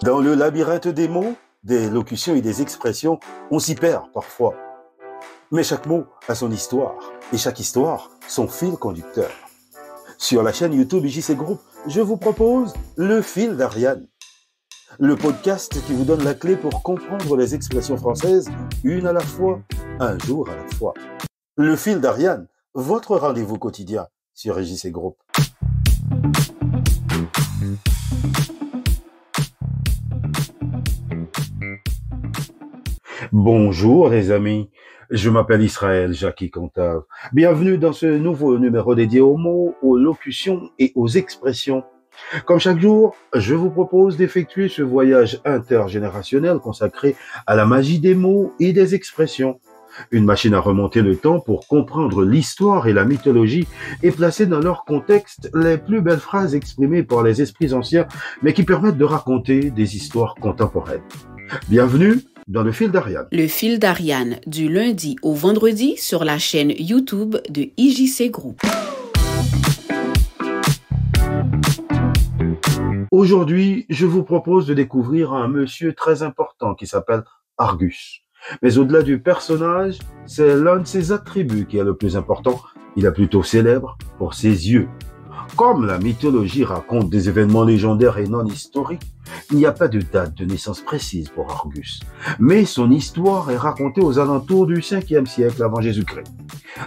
Dans le labyrinthe des mots, des locutions et des expressions, on s'y perd parfois. Mais chaque mot a son histoire, et chaque histoire, son fil conducteur. Sur la chaîne YouTube IJC Group, je vous propose Le Fil d'Ariane. Le podcast qui vous donne la clé pour comprendre les expressions françaises, une à la fois, un jour à la fois. Le Fil d'Ariane, votre rendez-vous quotidien sur IJC Group. Bonjour les amis, je m'appelle Israël Jackie Contave. Bienvenue dans ce nouveau numéro dédié aux mots, aux locutions et aux expressions. Comme chaque jour, je vous propose d'effectuer ce voyage intergénérationnel consacré à la magie des mots et des expressions. Une machine à remonter le temps pour comprendre l'histoire et la mythologie et placer dans leur contexte les plus belles phrases exprimées par les esprits anciens, mais qui permettent de raconter des histoires contemporaines. Bienvenue dans Le Fil d'Ariane. Le Fil d'Ariane, du lundi au vendredi sur la chaîne YouTube de IJC Group. Aujourd'hui, je vous propose de découvrir un monsieur très important qui s'appelle Argus. Mais au-delà du personnage, c'est l'un de ses attributs qui est le plus important. Il est plutôt célèbre pour ses yeux. Comme la mythologie raconte des événements légendaires et non historiques, il n'y a pas de date de naissance précise pour Argus. Mais son histoire est racontée aux alentours du 5e siècle avant Jésus-Christ.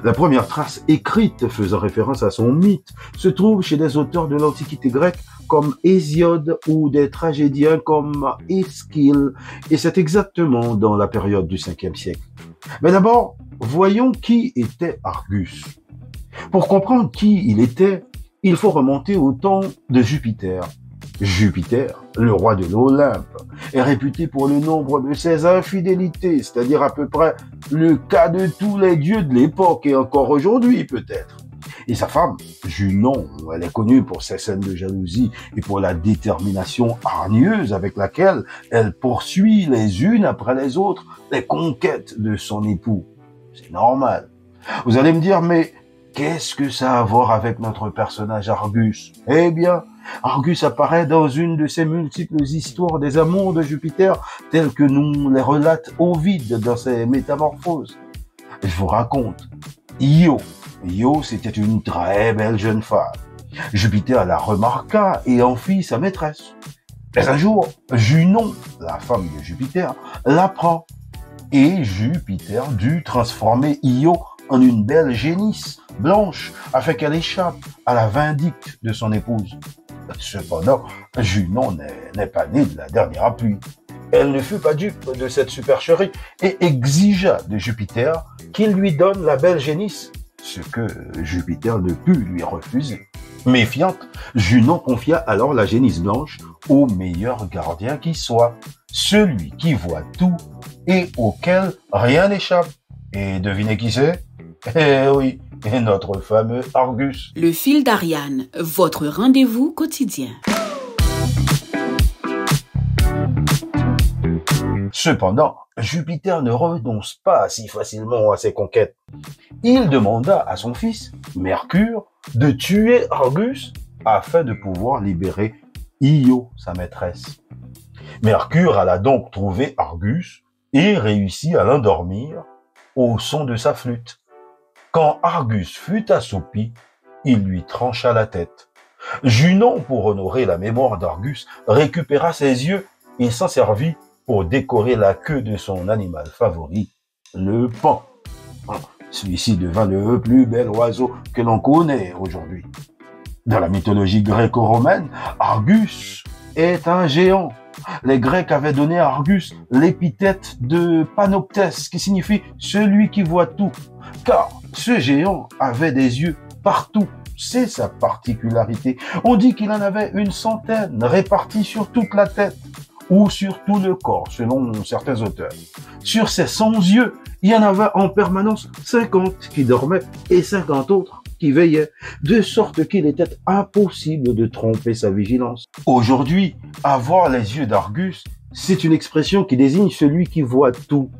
La première trace écrite faisant référence à son mythe se trouve chez des auteurs de l'Antiquité grecque comme Hésiode ou des tragédiens comme Éschyle, et c'est exactement dans la période du 5e siècle. Mais d'abord, voyons qui était Argus. Pour comprendre qui il était, il faut remonter au temps de Jupiter. Jupiter, le roi de l'Olympe, est réputé pour le nombre de ses infidélités, c'est-à-dire à peu près le cas de tous les dieux de l'époque et encore aujourd'hui peut-être. Et sa femme, Junon, elle est connue pour ses scènes de jalousie et pour la détermination hargneuse avec laquelle elle poursuit les unes après les autres les conquêtes de son époux. C'est normal. Vous allez me dire, mais qu'est-ce que ça a à voir avec notre personnage Argus? Eh bien, Argus apparaît dans une de ces multiples histoires des amours de Jupiter, telles que nous les relate Ovide dans ses Métamorphoses. Je vous raconte. Io, c'était une très belle jeune femme. Jupiter la remarqua et en fit sa maîtresse. Mais un jour, Junon, la femme de Jupiter, l'apprend. Et Jupiter dut transformer Io en une belle génisse blanche afin qu'elle échappe à la vindicte de son épouse. Cependant, Junon n'est pas née de la dernière pluie. Elle ne fut pas dupe de cette supercherie et exigea de Jupiter qu'il lui donne la belle génisse, ce que Jupiter ne put lui refuser. Méfiante, Junon confia alors la génisse blanche au meilleur gardien qui soit, celui qui voit tout et auquel rien n'échappe. Et devinez qui c'est? Eh oui, notre fameux Argus. Le Fil d'Ariane, votre rendez-vous quotidien. Cependant, Jupiter ne renonce pas si facilement à ses conquêtes. Il demanda à son fils, Mercure, de tuer Argus afin de pouvoir libérer Io, sa maîtresse. Mercure alla donc trouver Argus et réussit à l'endormir au son de sa flûte. Quand Argus fut assoupi, il lui trancha la tête. Junon, pour honorer la mémoire d'Argus, récupéra ses yeux et s'en servit pour décorer la queue de son animal favori, le paon. Celui-ci devint le plus bel oiseau que l'on connaît aujourd'hui. Dans la mythologie gréco-romaine, Argus est un géant. Les Grecs avaient donné à Argus l'épithète de Panoptes, qui signifie « celui qui voit tout », car ce géant avait des yeux partout. C'est sa particularité. On dit qu'il en avait une centaine répartis sur toute la tête ou sur tout le corps, selon certains auteurs. Sur ces 100 yeux, il y en avait en permanence 50 qui dormaient et 50 autres qui veillaient, de sorte qu'il était impossible de tromper sa vigilance. Aujourd'hui, avoir les yeux d'Argus, c'est une expression qui désigne celui qui voit tout,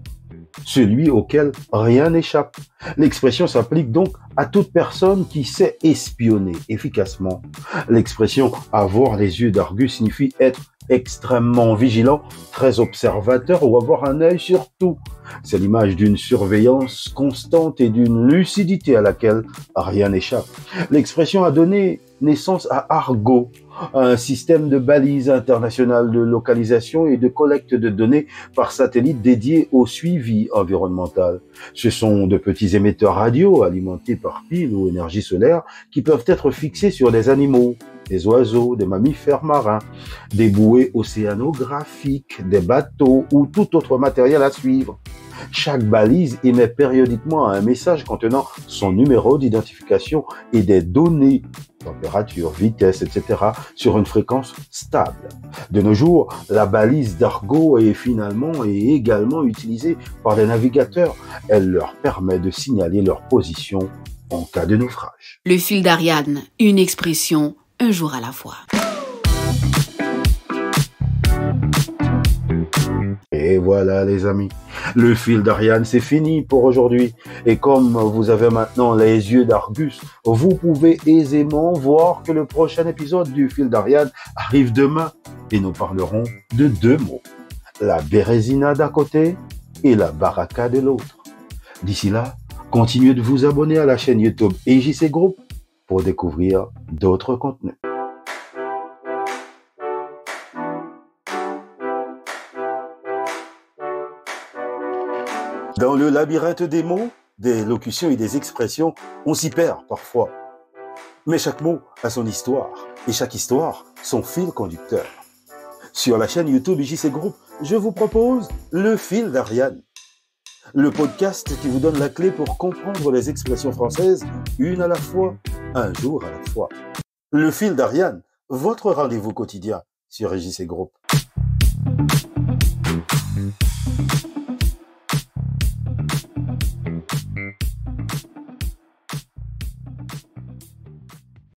celui auquel rien n'échappe. L'expression s'applique donc à toute personne qui sait espionner efficacement. L'expression « avoir les yeux d'Argus » signifie être extrêmement vigilant, très observateur ou avoir un œil sur tout. C'est l'image d'une surveillance constante et d'une lucidité à laquelle rien n'échappe. L'expression a donné naissance à Argo, un système de balises internationales de localisation et de collecte de données par satellite dédié au suivi environnemental. Ce sont de petits émetteurs radio alimentés par pile ou énergie solaire qui peuvent être fixés sur des animaux, des oiseaux, des mammifères marins, des bouées océanographiques, des bateaux ou tout autre matériel à suivre. Chaque balise émet périodiquement un message contenant son numéro d'identification et des données, température, vitesse, etc., sur une fréquence stable. De nos jours, la balise d'Argo est également utilisée par des navigateurs. Elle leur permet de signaler leur position en cas de naufrage. Le fil d'Ariane, une expression, un jour à la fois. Et voilà les amis, le fil d'Ariane c'est fini pour aujourd'hui. Et comme vous avez maintenant les yeux d'Argus, vous pouvez aisément voir que le prochain épisode du fil d'Ariane arrive demain. Et nous parlerons de 2 mots, la bérésina d'un côté et la baraka de l'autre. D'ici là, continuez de vous abonner à la chaîne YouTube IJC Group pour découvrir d'autres contenus. Dans le labyrinthe des mots, des locutions et des expressions, on s'y perd parfois. Mais chaque mot a son histoire, et chaque histoire, son fil conducteur. Sur la chaîne YouTube IJC Group, je vous propose le fil d'Ariane, le podcast qui vous donne la clé pour comprendre les expressions françaises, une à la fois, un jour à la fois. Le fil d'Ariane, votre rendez-vous quotidien sur IJC Group.